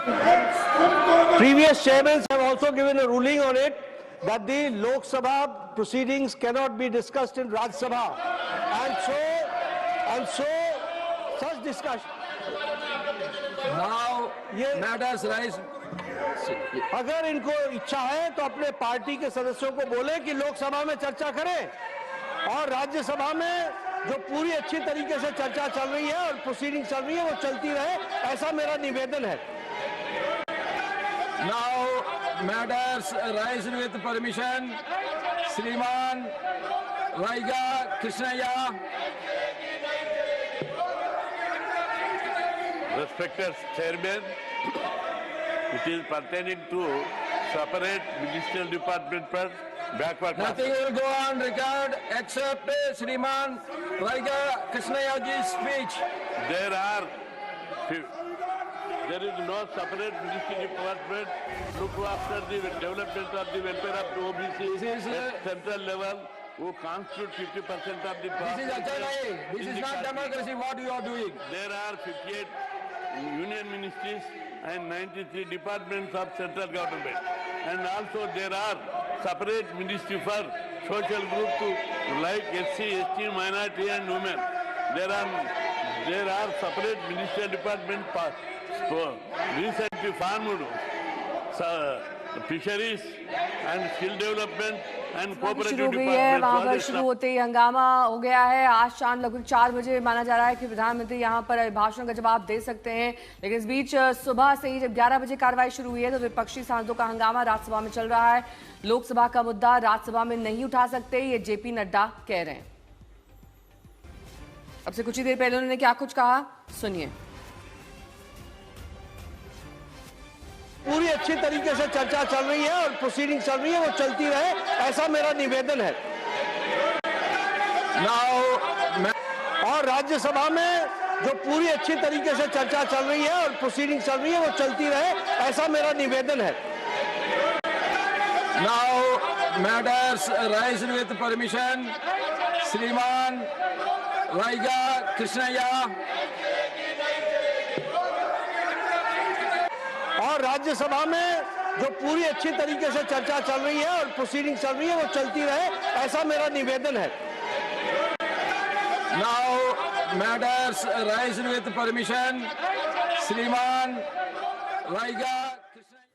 Previous chairmen have also given a ruling on it that the Lok Sabha proceedings cannot be discussed in Raj Sabha, and so such discussion. Now matters rise. अगर इनको इच्छा है तो अपने party के सदस्यों को बोले कि लोकसभा में चर्चा करें और राज्यसभा में जो पूरी अच्छी तरीके से चर्चा चल रही है और प्रोसीडिंग चल रही है वो चलती रहे, ऐसा मेरा निवेदन है। Now matters rise with permission. Shriman Raiga Krishnaya. Respected Chairman, it is pertaining to separate ministerial department per backward class. Nothing will go on record except Shriman Raiga Krishnayaji's speech. There is no separate ministerial department look after the development of the welfare of the OBC at central level who constitute 50% of the This is Achalai. This is not democracy what you are doing. There are 58 union ministries and 93 departments of central government. And also there are separate ministry for social groups like SC, ST, minority and women. There are separate ministerial department recently formed fisheries and skill development and cooperative शुरू हो गई है। वहां पर शुरू होते ही हंगामा हो गया है। आज शाम लगभग 4 बजे माना जा रहा है कि प्रधानमंत्री यहां पर अभिभाषण का जवाब दे सकते हैं, लेकिन इस बीच सुबह से ही जब 11 बजे कार्रवाई शुरू हुई है तो विपक्षी सांसदों का हंगामा राज्यसभा में चल रहा है। लोकसभा का मुद्दा राज्यसभा में नहीं उठा सकते, ये जेपी नड्डा कह रहे हैं। अब से कुछ ही देर पहले उन्होंने क्या कुछ कहा, सुनिए। पूरी अच्छी तरीके से चर्चा चल रही है और प्रोसीडिंग चल रही है वो चलती रहे, ऐसा मेरा निवेदन है। और राज्यसभा में जो पूरी अच्छी तरीके से चर्चा चल रही है और प्रोसीडिंग चल रही है वो चलती रहे, ऐसा मेरा निवेदन है। Now matters rise with permission. Shriman Raiga Krishnaya. और राज्यसभा में जो पूरी अच्छी तरीके से चर्चा चल रही है और प्रोसीडिंग चल रही है वो चलती रहे, ऐसा मेरा निवेदन है। Now matters rise with permission. Shriman Raiga Krishnaya.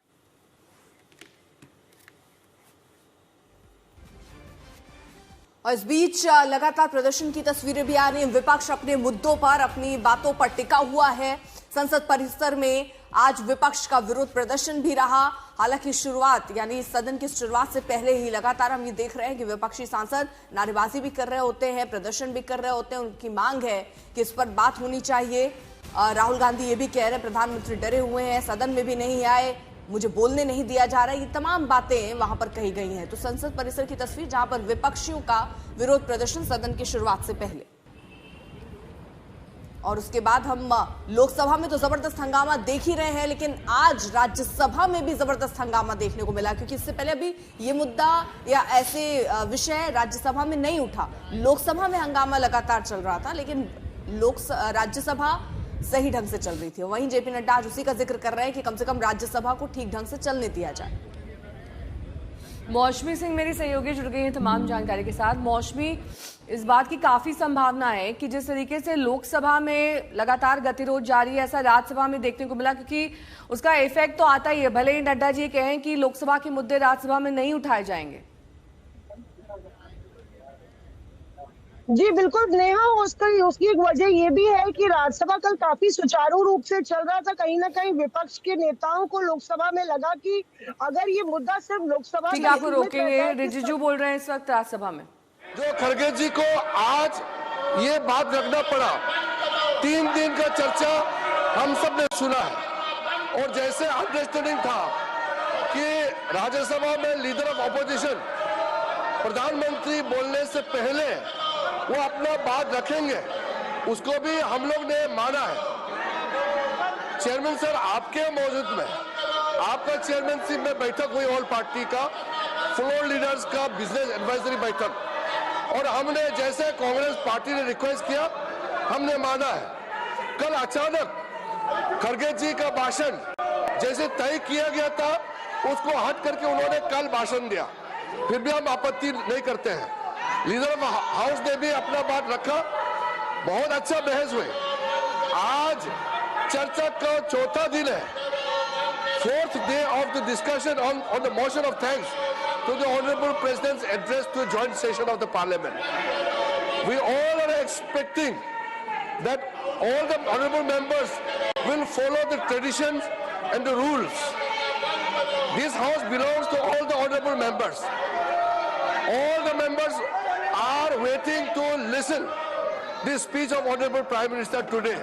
और इस बीच लगातार प्रदर्शन की तस्वीरें भी आ रही हैं। विपक्ष अपने मुद्दों पर, अपनी बातों पर टिका हुआ है। संसद परिसर में आज विपक्ष का विरोध प्रदर्शन भी रहा। हालांकि शुरुआत यानी सदन की शुरुआत से पहले ही लगातार हम ये देख रहे हैं कि विपक्षी सांसद नारेबाजी भी कर रहे होते हैं, प्रदर्शन भी कर रहे होते हैं। उनकी मांग है कि इस पर बात होनी चाहिए। राहुल गांधी ये भी कह रहे हैं प्रधानमंत्री डरे हुए हैं, सदन में भी नहीं आए, मुझे बोलने नहीं दिया जा रहा है। ये तमाम बातें वहां पर कही गई हैं। तो संसद परिसर की तस्वीर जहां पर विपक्षियों का विरोध प्रदर्शन सदन की शुरुआत से पहले, और उसके बाद हम लोकसभा में तो जबरदस्त हंगामा देख ही रहे हैं, लेकिन आज राज्यसभा में भी जबरदस्त हंगामा देखने को मिला, क्योंकि इससे पहले अभी ये मुद्दा या ऐसे विषय राज्यसभा में नहीं उठा। लोकसभा में हंगामा लगातार चल रहा था, लेकिन राज्यसभा सही ढंग से चल रही थी। वहीं जेपी नड्डा आज उसी का जिक्र कर रहे हैं कि कम से कम राज्यसभा को ठीक ढंग से चलने दिया जाए। मौसमी सिंह मेरी सहयोगी जुड़ गई हैं तमाम जानकारी के साथ। मौसमी, इस बात की काफी संभावना है कि जिस तरीके से लोकसभा में लगातार गतिरोध जारी है, ऐसा राज्यसभा में देखने को मिला, क्योंकि उसका इफेक्ट तो आता ही है। भले ही नड्डा जी कहें कि लोकसभा के मुद्दे राज्यसभा में नहीं उठाए जाएंगे। जी बिल्कुल नेहा, उसकी एक वजह ये भी है कि राज्यसभा कल काफी सुचारू रूप से चल रहा था। कहीं ना कहीं विपक्ष के नेताओं को लोकसभा में लगा कि अगर ये मुद्दा सिर्फ लोकसभा ठीक, आपको रोकेंगे। रिजिजू बोल रहे हैं इस वक्त राज्यसभा में। जो खड़गे जी को आज ये बात रखना पड़ा, 3 दिन का चर्चा हम सब ने सुना है, और जैसे अंडरस्टैंडिंग था कि राज्यसभा में लीडर ऑफ ऑपोजिशन प्रधानमंत्री बोलने से पहले वो अपना बात रखेंगे, उसको भी हम लोग ने माना है। चेयरमैन सर, आपके मौजूद में आपका चेयरमैनशिप में बैठक हुई ऑल पार्टी का, फ्लोर लीडर्स का बिजनेस एडवाइजरी बैठक, और हमने जैसे कांग्रेस पार्टी ने रिक्वेस्ट किया हमने माना है। कल अचानक खड़गे जी का भाषण जैसे तय किया गया था उसको हट करके उन्होंने कल भाषण दिया, फिर भी हम आपत्ति नहीं करते हैं। लीडर ऑफ हाउस ने भी अपना बात रखा, बहुत अच्छा बहस हुए। आज चर्चा का चौथा दिन है, fourth day of the discussion on the motion of thanks to the Honorable President's address to the joint session of the Parliament. We all are expecting that all the honorable members will follow the traditions and the rules. This house belongs to all the honorable members. All the members are waiting to listen the speech of Honorable Prime Minister today.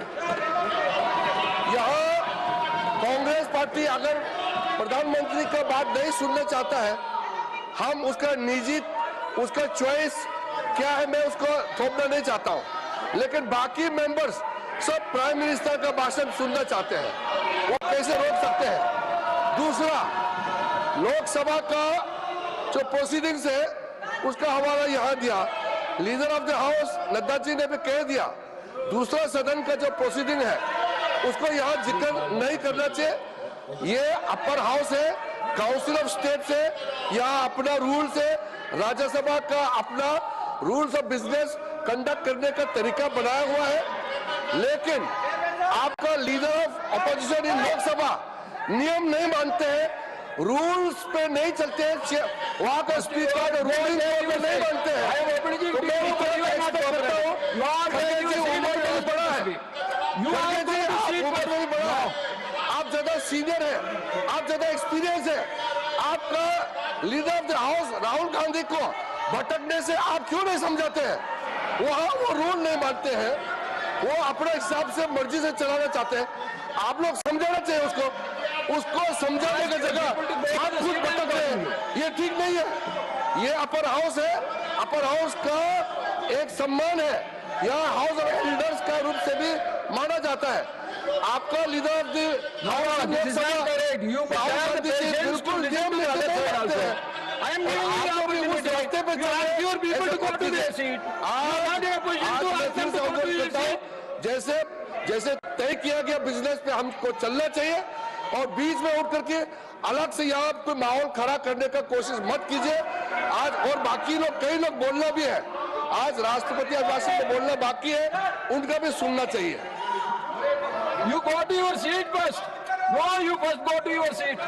यहाँ Congress party अगर प्रधानमंत्री का बात नहीं सुनना चाहता है, हम उसका निजी, उसका चॉइस क्या है मैं उसको थोपना नहीं चाहता हूं, लेकिन बाकी मेंबर्स सब प्राइम मिनिस्टर का भाषण सुनना चाहते हैं, वो कैसे रोक सकते हैं? दूसरा, लोकसभा का जो प्रोसीडिंग्स है उसका हवाला यहाँ दिया, leader of the house Nadda ji ने भी कह दिया, दूसरा सदन का जो प्रोसीडिंग है उसको यहाँ जिक्र नहीं करना चाहिए। ये अपर हाउस है, काउंसिल ऑफ स्टेट से, यहाँ अपना रूल्स है, राज्यसभा का अपना रूल्स ऑफ बिजनेस कंडक्ट करने का तरीका बनाया हुआ है, लेकिन आपका leader of opposition in Lok Sabha नियम नहीं मानते हैं, रूल्स पे नहीं चलते हैं, वहां का स्पीकर रूलिंग पे नहीं मानते हैं। तो मैं एक्सपेक्ट करता हूं, उम्र में बड़ा है, उम्र में बड़ा है, आप ज्यादा सीनियर है, आप ज्यादा एक्सपीरियंस है, आपका leader of the house Rahul Gandhi को भटकने से आप क्यों नहीं समझाते हैं? वहां वो रूल नहीं मानते हैं, वो अपने हिसाब से मर्जी से चलाना चाहते हैं, आप लोग समझाना चाहिए उसको समझाने की जगह आप खुद भटक रहे हैं, ये ठीक नहीं है। ये अपर हाउस है, अपर हाउस का एक सम्मान है, यहाँ हाउस ऑफ एल्डर्स का रूप से भी माना जाता है। आपका लीडर ऑफ द हाउस बिल्कुल नियम लेते हैं, जैसे जैसे तय किया गया बिजनेस पे हमको चलना चाहिए, और बीच में उठ करके अलग से यहाँ कोई माहौल खड़ा करने का कोशिश मत कीजिए। आज और बाकी लोग, कई लोग बोलना भी है, आज राष्ट्रपति अभिभाषण में बोलना बाकी है, उनका भी सुनना चाहिए। You go to your seat first. No, you first go to your seat.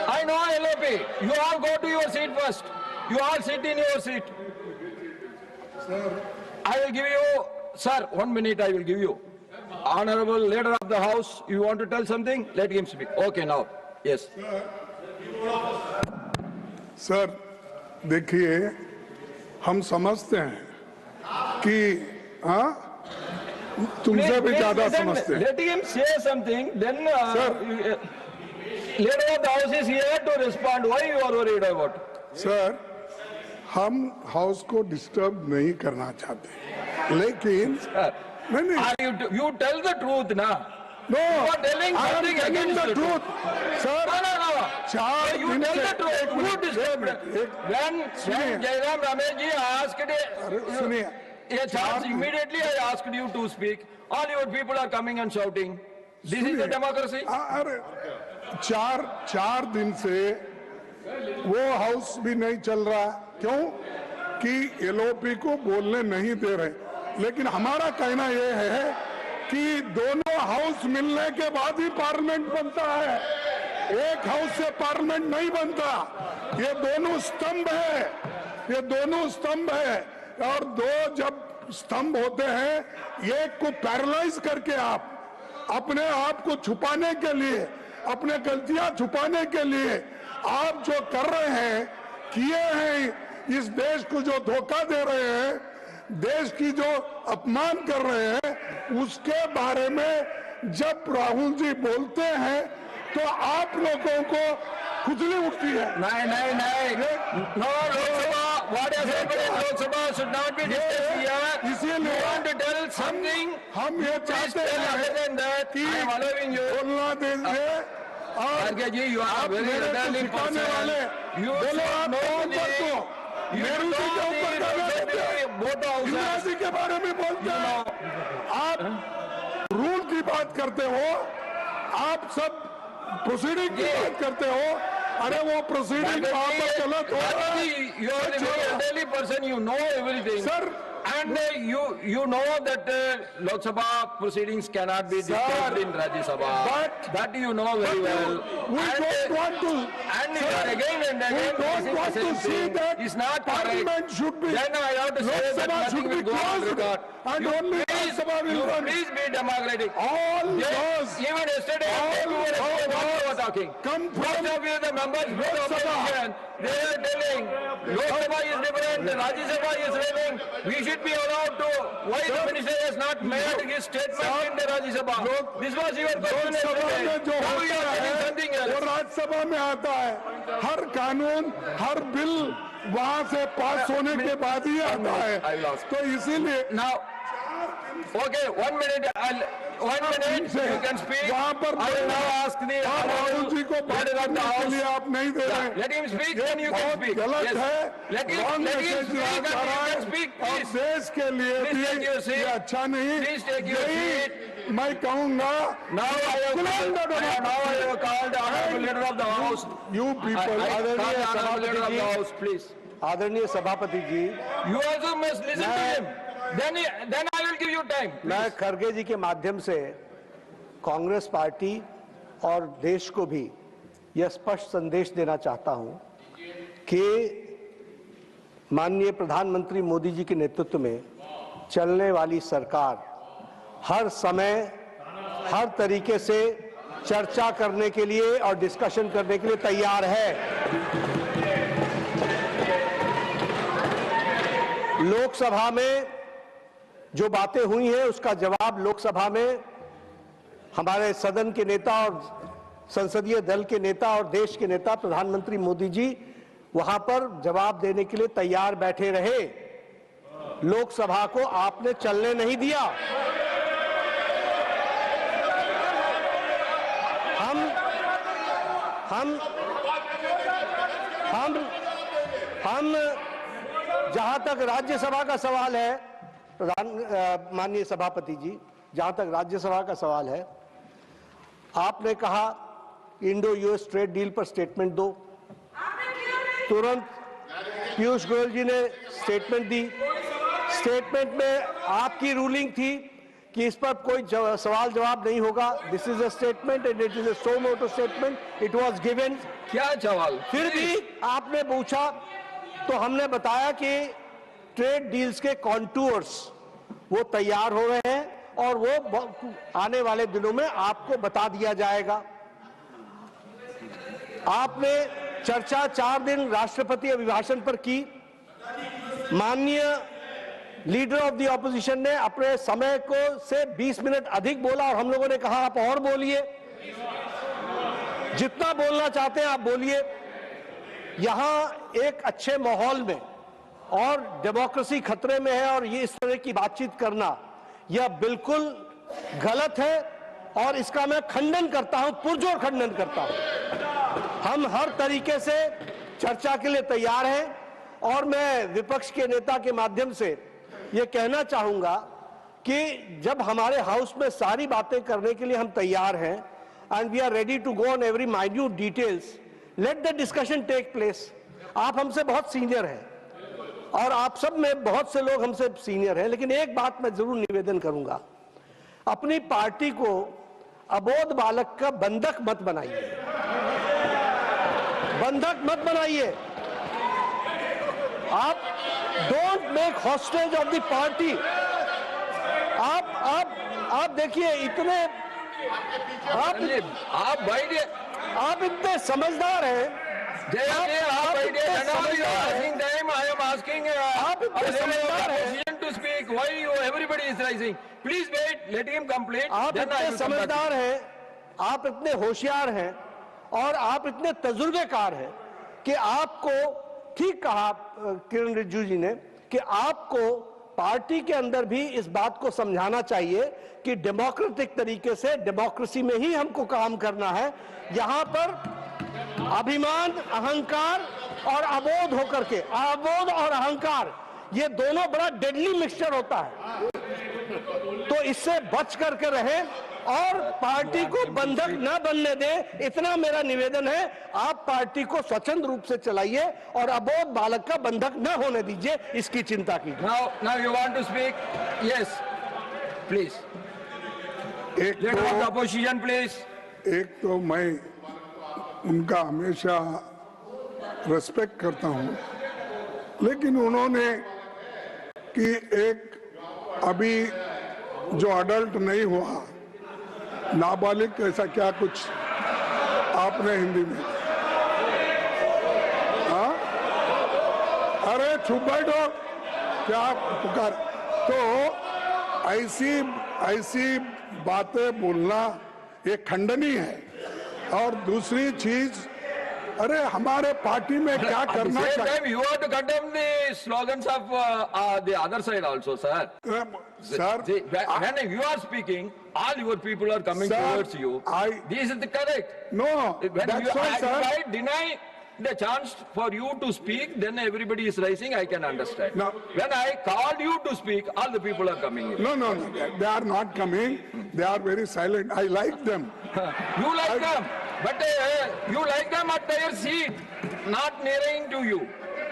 I know LOP. You all go to your seat first. You all sit in your seat. Sir, I will give you, sir, 1 minute I will give you. Honorable leader of the house, you want to tell something? Let him speak. Okay, now. Yes. Sir देखिए, हम समझते हैं कि तुमसे भी ज्यादा समझते हैं। Let him say something. Then leader of the house is here to respond. Why you are worried about? Sir, हम हाउस को डिस्टर्ब नहीं करना चाहते, लेकिन नहीं You tell the truth, na? No, you are telling I am something telling against the truth, sir. No. 4 You दिन tell से the truth. Who disturbed? When Jairam Rameshji asked, सुनिए, immediately I asked you to speak. All your people are coming and shouting. This is the democracy. अरे 4 दिन से वो house भी नहीं चल रहा, क्यों कि एलओपी को बोलने नहीं दे रहे। लेकिन हमारा कहना यह है कि दोनों हाउस मिलने के बाद ही पार्लियामेंट बनता है, एक हाउस से पार्लियामेंट नहीं बनता। ये दोनों स्तंभ है, ये दोनों स्तंभ है, और दो जब स्तंभ होते हैं, एक को पैरालाइज करके आप अपने आप को छुपाने के लिए, अपने गलतियां छुपाने के लिए आप जो कर रहे हैं, किए हैं, इस देश को जो धोखा दे रहे हैं, देश की जो अपमान कर रहे हैं, उसके बारे में जब राहुल जी बोलते हैं तो आप लोगों को खुजली उठती है। नहीं। No, what has happened in Lok Sabha should not be discussed here. इसीलिए You want to tell something? हम ये चाहते हैं कि I am allowing you. बोलना दीजिए, और Arge ji, you are आप a very मेरे को elderly सिखाने person. वाले, You बोलो should आप know ऊपर the- को You नेहरू जी के know ऊपर the- गाना गाते हैं, both houses. इंदिरा जी के बारे में बोलते हैं, आप रूल की बात करते हो, आप सब प्रोसीडिंग की बात करते हो, अरे वो प्रोसीडिंग वहां पर गलत हो रहा है। You are the elderly person, you know everything. Sir, and you know that Lok Sabha proceedings cannot be discussed in Rajya Sabha. But that you know very well. we don't want to. And again and We again, don't this want is the to same see thing. that It's not Parliament correct. should be. Then I have to say Lok that Sabha nothing should be will go on closed record. and only Rajya Sabha will run. Please be democratic. All those Even yesterday, all they were talking. come from Most of you, the members of the opposition, they are telling Lok Sabha is different, Rajya Sabha is running. We should be allowed to. Why the minister has not made his statement in the Rajya Sabha? This was your question Lok Sabha में yesterday. जो Now you होता are telling है something वो else. Rajya Sabha में आता है। हर कानून, हर bill वहां से पास होने के बाद ही आता है। I lost. तो इसीलिए Now, okay, 1 minute, one minute, you can speak. वहां पर I will now ask the Rahul ji को बात leader of the करने के house. लिए आप नहीं दे रहे। Let him speak, ये then you can बहुत speak. गलत Yes. है। Let him Wrong speak message and दिया you जा रहा can है speak, और please. देश के लिए Please भी take your seat. ये अच्छा नहीं। Please take your यही seat. मैं कहूँगा Now I have called the honorable leader of the house. You I people, call the आदरणीय honorable leader of सभापति the जी, house, please. आदरणीय सभापति जी, You also must listen to him. Then I will give you time. मैं खरगे जी के माध्यम से Congress party और देश को भी यह स्पष्ट संदेश देना चाहता हूं कि माननीय प्रधानमंत्री मोदी जी के नेतृत्व में चलने वाली सरकार हर समय हर तरीके से चर्चा करने के लिए और डिस्कशन करने के लिए तैयार है। लोकसभा में जो बातें हुई हैं उसका जवाब लोकसभा में हमारे सदन के नेता और संसदीय दल के नेता और देश के नेता प्रधानमंत्री मोदी जी वहां पर जवाब देने के लिए तैयार बैठे रहे। लोकसभा को आपने चलने नहीं दिया। हम जहां तक राज्यसभा का सवाल है, माननीय सभापति जी, जहां तक राज्यसभा का सवाल है, आपने कहा इंडो यूएस ट्रेड डील पर स्टेटमेंट दो। तुरंत पीयूष गोयल जी ने स्टेटमेंट दी। स्टेटमेंट में आपकी रूलिंग थी कि इस पर कोई सवाल जवाब नहीं होगा। This is a statement and it is a suo motu statement, it was given. क्या सवाल? फिर भी आपने पूछा तो हमने बताया कि ट्रेड डील्स के कॉन्टूर्स वो तैयार हो रहे हैं और वो आने वाले दिनों में आपको बता दिया जाएगा। आपने चर्चा 4 दिन राष्ट्रपति अभिभाषण पर की। माननीय लीडर ऑफ द ऑपोजिशन ने अपने समय को से 20 मिनट अधिक बोला और हम लोगों ने कहा आप और बोलिए, जितना बोलना चाहते हैं आप बोलिए। यहां एक अच्छे माहौल में और डेमोक्रेसी खतरे में है और ये इस तरह की बातचीत करना यह बिल्कुल गलत है और इसका मैं खंडन करता हूं, पुरजोर खंडन करता हूं। हम हर तरीके से चर्चा के लिए तैयार हैं और मैं विपक्ष के नेता के माध्यम से यह कहना चाहूंगा कि जब हमारे हाउस में सारी बातें करने के लिए हम तैयार हैं and we are ready to go on every minute details, let the discussion take place. आप हमसे बहुत सीनियर हैं और आप सब में बहुत से लोग हमसे सीनियर हैं, लेकिन एक बात मैं जरूर निवेदन करूंगा, अपनी पार्टी को अबोध बालक का बंधक मत बनाइए, बंधक मत बनाइए। आप don't make hostage of the party. आप देखिए इतने आप बैठिए, आप इतने समझदार हैं। आप बैठिए। आप इतने समझदार हैं। To speak, why you everybody is rising? Please wait, let him complete. आप Then I इतने will come back. समझदार हैं, आप इतने होशियार हैं और आप इतने तजुर्बेकार हैं कि आपको, ठीक कहा किरण रिजिजू जी ने, कि आपको पार्टी के अंदर भी इस बात को समझाना चाहिए कि डेमोक्रेटिक तरीके से डेमोक्रेसी में ही हमको काम करना है। यहां पर अभिमान, अहंकार और अबोध होकर के, अबोध और अहंकार ये दोनों बड़ा डेडली मिक्सचर होता है, तो इससे बच करके रहें। और पार्टी को बंधक न बनने दे, इतना मेरा निवेदन है। आप पार्टी को स्वतंत्र रूप से चलाइए और अबोध बालक का बंधक न होने दीजिए, इसकी चिंता कीजिए। Now you want to speak? Yes, please. एक Leader of the opposition, please. तो मैं उनका हमेशा रेस्पेक्ट करता हूं, लेकिन उन्होंने कि एक अभी जो अडल्ट नहीं हुआ, नाबालिग ऐसा क्या कुछ आपने हिंदी में, हाँ, अरे चुप बैठो, क्या पुकार, तो ऐसी बातें बोलना ये खंडनीय है। और दूसरी चीज, अरे हमारे पार्टी में क्या करना Same चाहिए, time, you have to condemn the slogans of the other side also, sir. Sir, See, when you are speaking, all your people are coming Sir, towards you. This is the correct. no, When that's you why, sir. I deny the chance for you to speak, then everybody is rising, I can understand. No. When I called you to speak, all the people are coming in. No, they are not coming. They are very silent. I like them. You like them, but you like them at their seat, not nearing to you.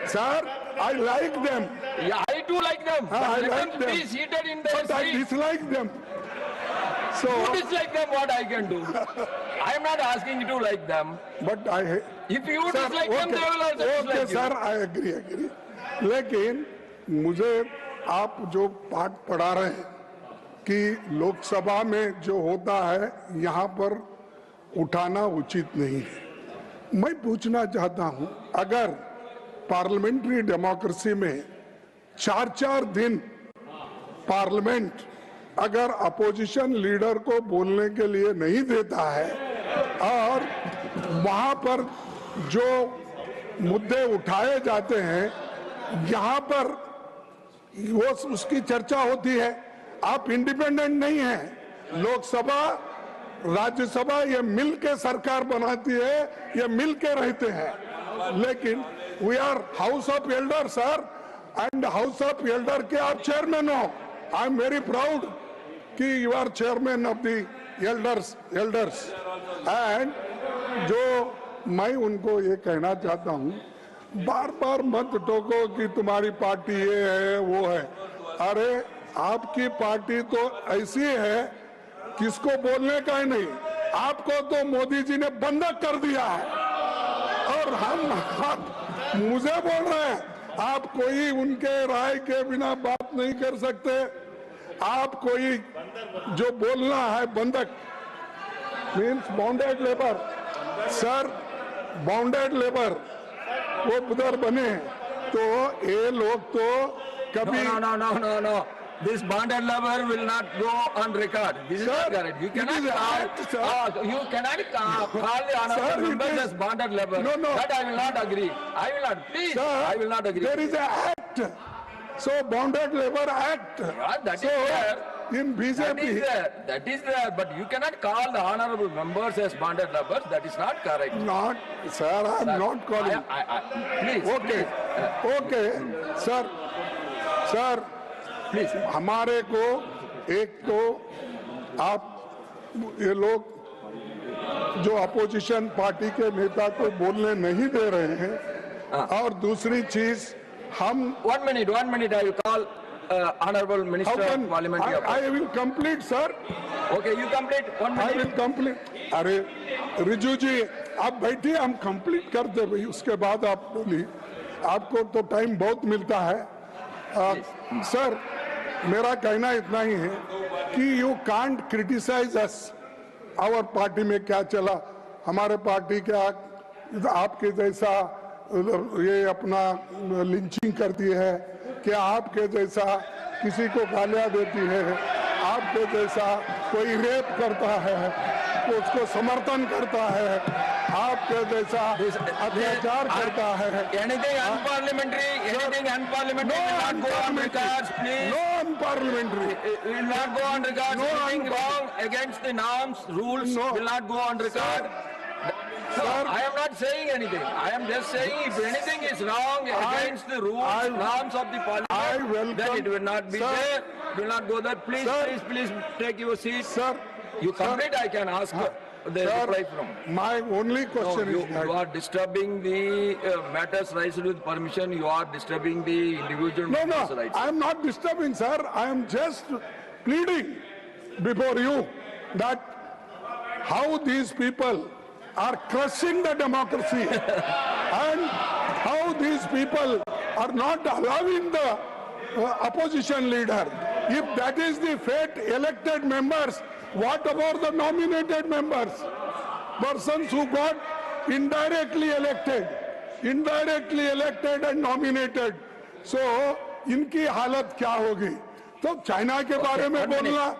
Sir, I like them. Yeah, I too like them. I But let like them be them. seated in their But I seat. dislike them. So, You dislike them, what I can do? I am not asking you to like them. but I. If you Sir, dislike them, they will also okay, dislike sir, I agree. लेकिन मुझे आप जो पाठ पढ़ा रहे हैं कि लोकसभा में जो होता है यहाँ पर उठाना उचित नहीं है। मैं पूछना चाहता हूं, अगर पार्लियामेंट्री डेमोक्रेसी में 4-4 दिन पार्लियामेंट अगर अपोजिशन लीडर को बोलने के लिए नहीं देता है और वहां पर जो मुद्दे उठाए जाते हैं यहाँ पर वो उसकी चर्चा होती है, आप इंडिपेंडेंट नहीं हैं। लोकसभा राज्यसभा ये मिल के सरकार बनाती है, ये मिल के रहते हैं। लेकिन we are house of elder sir, and house of elder के आप चेयरमैन हो। आई एम वेरी प्राउड कि you are chairman of the elders and जो मैं उनको ये कहना चाहता हूँ, बार बार मत टोको कि तुम्हारी पार्टी ये है वो है। अरे आपकी पार्टी तो ऐसी है किसको बोलने का ही नहीं, आपको तो मोदी जी ने बंधक कर दिया है और आप मुझे बोल रहे हैं आप कोई उनके राय के बिना बात नहीं कर सकते। आप कोई जो बोलना है बंधक means bounded labour, sir bounded labour वो उधर बने तो ये लोग तो कभी No. This bonded lover will not go on record. This is not correct. You cannot call the honorable members as bonded lover. No. That I will not agree. I will not. Please, Sir, I will not agree. There is an act. So Bounded Labor Act. Yeah, that is so there. in BJP. That is there. But you cannot call the honorable members as bonded lovers. That is not correct. Not, sir, I am not calling. Please. Okay. Okay, sir. Sir, Please. हमारे को एक तो आप ये लोग जो opposition party के नेता को बोलने नहीं दे रहे हैं और दूसरी चीज हम 1 minute. I will call honorable minister of parliamentary affairs. I will complete, sir. Okay, you complete. 1 I minute. will complete. अरे रिजू जी आप बैठिए, हम कंप्लीट कर दे भाई, उसके बाद आप बोलिए। आपको तो टाइम बहुत मिलता है। सर मेरा कहना इतना ही है कि you can't criticise us. Our party में क्या चला, हमारे पार्टी क्या आपके जैसा ये अपना लिंचिंग करती है, क्या आपके जैसा किसी को गालियां देती है, आपके जैसा कोई रेप करता है तो उसको समर्थन करता है, आपके जैसा अत्याचार करता है। Anything unparliamentary will not go on records, please. No unparliamentary. Will not go on records. No Anything wrong against the norms, rules No. will not go on record. Sir, I am not saying anything. I am just saying if anything is wrong against the rules, norms of the parliament, then it will not be Sir. there. Will not go there. Please, Sir. please take your seat. Sir, You complete, I can ask the reply from. My only No, question you is that are disturbing the matters raised with permission. You are disturbing the individual no, matters no, rights. I am not disturbing, sir. I am just pleading before you that how these people are crushing the democracy and how these people are not allowing the opposition leader. If that is the fate, elected members, what about the nominated members? Persons who got indirectly elected and nominated. So, इनकी हालत क्या होगी? तो China के बारे में बोलना,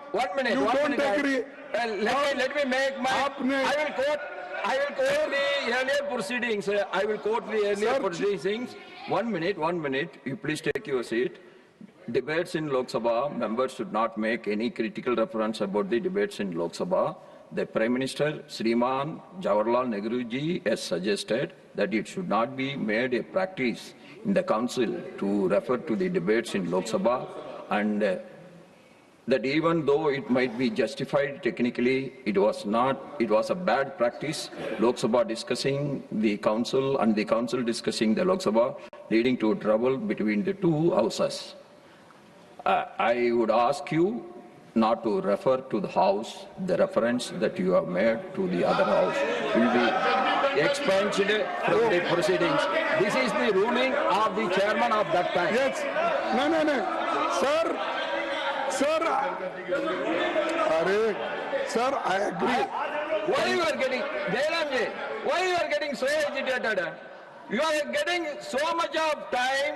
you don't agree. Let me make my. I will quote the earlier proceedings. I will quote the earlier Sir, proceedings. 1 minute. You please take your seat. Debates in Lok Sabha, members should not make any critical reference about the debates in Lok Sabha. The Prime Minister, Sriman Jawaharlal Nehru ji, has suggested that it should not be made a practice in the council to refer to the debates in Lok Sabha, and that even though it might be justified technically, it was a bad practice. Lok Sabha discussing the council and the council discussing the Lok Sabha, leading to trouble between the two houses. I would ask you not to refer to the House. The reference that you have made to the other House will be expunged from the proceedings. This is the ruling of the chairman of that time. Yes. No. Sir, I agree. Why you are getting, Jairamji, why you are getting so agitated? You are getting so much of time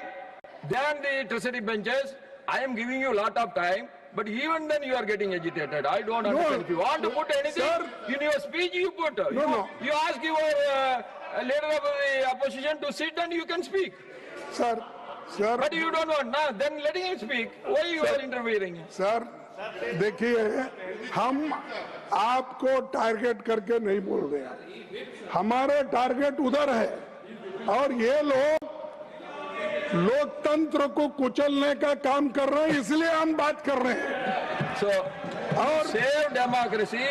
than the treasury benches. I am giving you a lot of time, but even then you are getting agitated. I don't understand. If you want to put anything Sir, in your speech, you put. You ask your leader of the opposition to sit and you can speak. Sir. But you don't want. Now, then letting him speak. Why you are interfering? Sir देखिए, हम आपको target करके नहीं बोल रहे हैं, हमारा target उधर है और ये लोग लोकतंत्र को कुचलने का काम कर रहे हैं, इसलिए हम बात कर रहे हैं. So, और save democracy,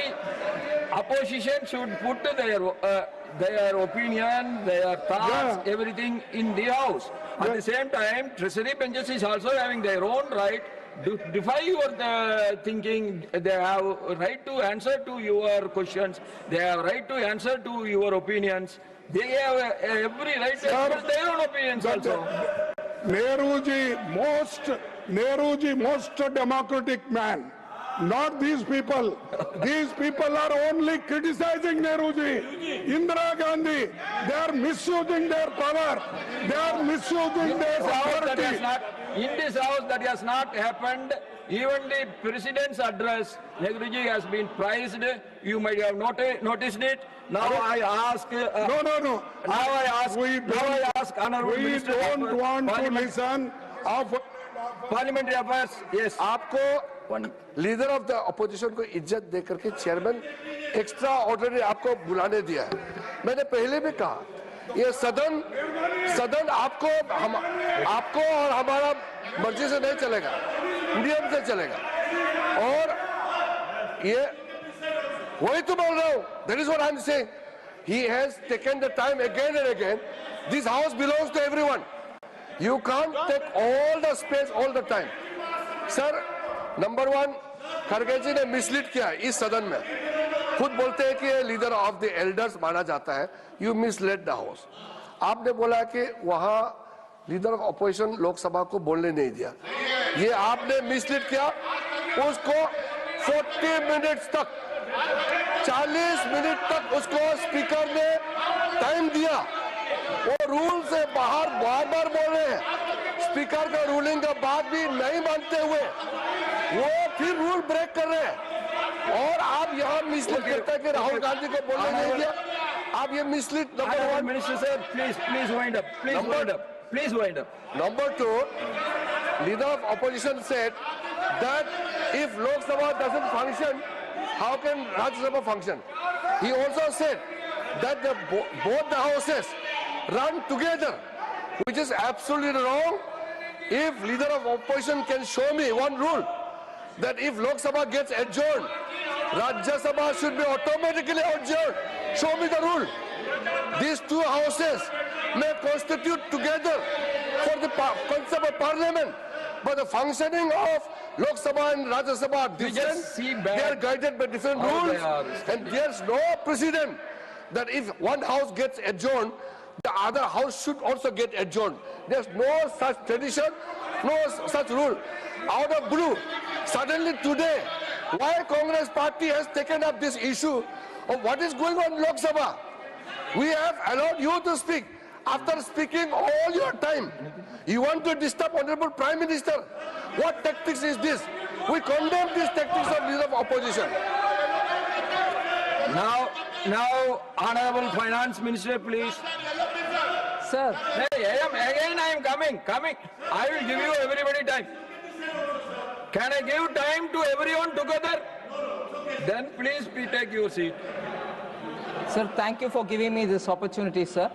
opposition should put their opinion, their thoughts, everything in the House. At the same time, treasury benches is also having their own right to defy your thinking. They have a right to answer to your questions. They have a right to answer to your opinions. They have every right to express their own opinions also. Nehru ji, most democratic man. Not these people. These people are only criticizing Nehru ji. Indira Gandhi, they are misusing their power. They are misusing their authority. In this house, that has not happened. Even the president's address, Nehru ji has been praised. You might have noticed it. Now I ask. No. Now I ask honorable We Minister don't want to Parliament- listen of Parliamentary Affairs. Yes. आपको leader of the opposition को इज्जत दे करके chairman extra ordinary आपको बुलाने दिया है. मैंने पहले भी कहा, ये सदन आपको और हमारा मर्जी से नहीं चलेगा, नियम से चलेगा. और ये वही तो बोल रहा हूं. That is what I am saying. He has taken the time again and again. This house belongs to everyone. You can't take all the space all the time. Sir, number 1, खड़गे जी ने मिसलीड किया इस सदन में. खुद बोलते हैं कि लीडर ऑफ द एल्डर्स माना जाता है. You misled the house. आपने बोला कि वहां लीडर ऑफ अपोजिशन लोकसभा को बोलने नहीं दिया. ये आपने मिसलीड किया. उसको 40 मिनट्स तक, 40 मिनट तक उसको स्पीकर ने टाइम दिया. वो रूल से बाहर बार बोल रहे हैं. स्पीकर का रूलिंग के बाद भी नहीं मानते हुए वो फिर रूल ब्रेक कर रहे हैं. और आप यहाँ मिसलीड करते हैं कि राहुल गांधी को बोलने नहीं दिया. आप ये mislead. Number 1, Minister sir, please wind up. Please wind up. Number 2, leader of opposition said that if Lok Sabha doesn't function, how can Rajya Sabha function? He also said that both the houses run together, which is absolutely wrong. If leader of opposition can show me one rule that if Lok Sabha gets adjourned Rajya Sabha should be automatically adjourned. Show me the rule. These two houses may constitute together for the concept of parliament, but the functioning of Lok Sabha and Rajya Sabha are different. just see back They are guided by different how rules, they are. and there's no precedent that if one house gets adjourned, the other house should also get adjourned. There's no such tradition, no such rule. Out of blue, suddenly today, why Congress party has taken up this issue of what is going on in Lok Sabha? We have allowed you to speak. After speaking all your time, you want to disturb Honorable Prime Minister. What tactics is this? We condemn these tactics of leader of opposition. Now, Honorable Finance Minister, please. Sir, Hey, I am coming. I will give you everybody time. Can I give time to everyone together? Then please take your seat. sir, thank you for giving me this opportunity, sir.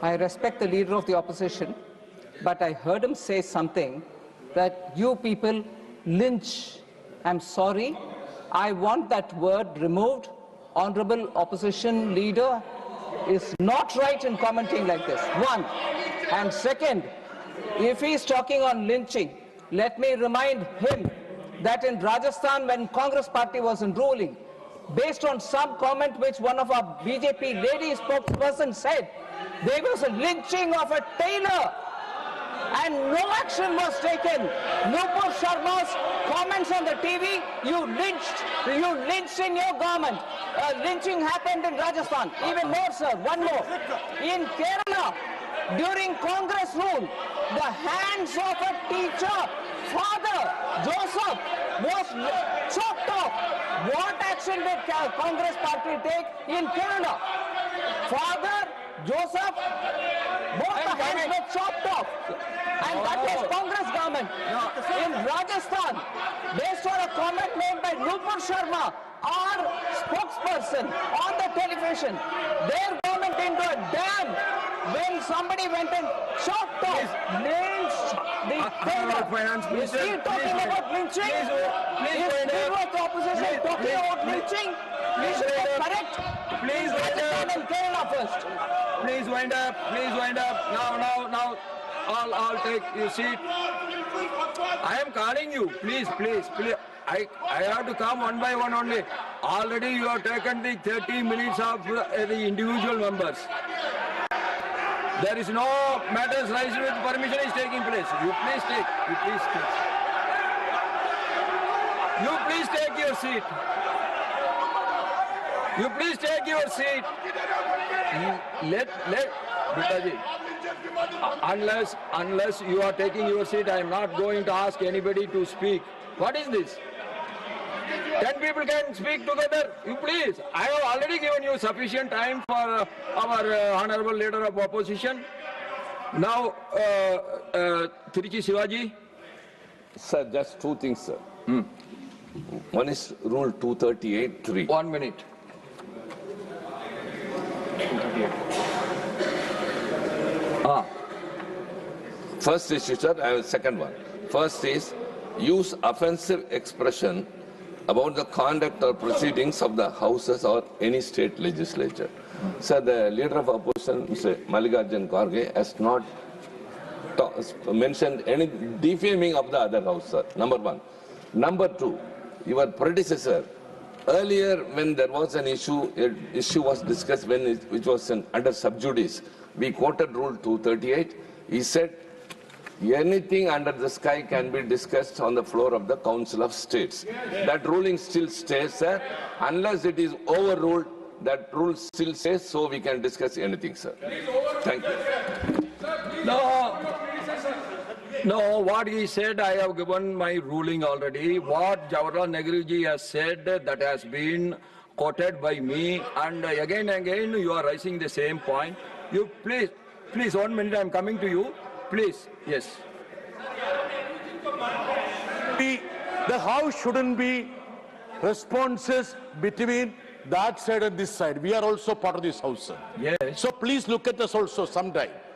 I respect the leader of the opposition, but I heard him say something that you people lynch. I'm sorry. I want that word removed. Honorable opposition leader is not right in commenting like this. One. And second, if he's talking on lynching, let me remind him that in Rajasthan, when Congress party was in ruling, based on some comment which one of our BJP lady spokesperson said, there was a lynching of a tailor and no action was taken. Nupur Sharma's comments on the TV, you lynched in your government. Lynching happened in Rajasthan. Even more, sir, one more. In Kerala, during Congress rule, the hands of a teacher, Father Joseph, was chopped off. What action did Congress party take in Kerala? Father Joseph, both the hands were chopped off. And that was Congress government. In Rajasthan, based on a comment made by Nupur Sharma, our spokesperson on the television, their government into a dam when somebody went and chopped off, lynched the tailor. Is he talking about lynching? Is leader of the opposition talking about lynching? We should get correct. Please wind Rajasthan up. and Kerala first. Please wind up. Now. I'll take your seat. I am calling you. Please. I have to come one by one only. Already you have taken the 30 minutes of the individual members. There is no matters raised with permission is taking place. You please take your seat. You please take your seat. Let Bitaji. Unless you are taking your seat, I am not going to ask anybody to speak. What is this? 10 people can speak together. You please. I have already given you sufficient time for our honorable leader of opposition. Now, Tiruchi Shivaji. Sir, just two things, sir. One is Rule 238(3). 1 minute. First issue, sir, I have a second one. First is use offensive expression about the conduct or proceedings of the houses or any state legislature. Sir, the leader of opposition, Mr. Mallikarjun Kharge, has not mentioned any defaming of the other house, sir. Number one. Number two, your predecessor, earlier when there was an issue was discussed which was under sub judice. We quoted Rule 238. He said, anything under the sky can be discussed on the floor of the Council of States. That ruling still stays, sir. Unless it is overruled, that rule still stays, so we can discuss anything, sir. Thank you. No, what he said, I have given my ruling already. What Jawaharlal Nehru ji has said, that has been quoted by me, and again you are raising the same point. You please 1 minute, I am coming to you. Please, yes. The house shouldn't be responses between that side and this side. We are also part of this house, sir. Yes. So please look at us also sometime.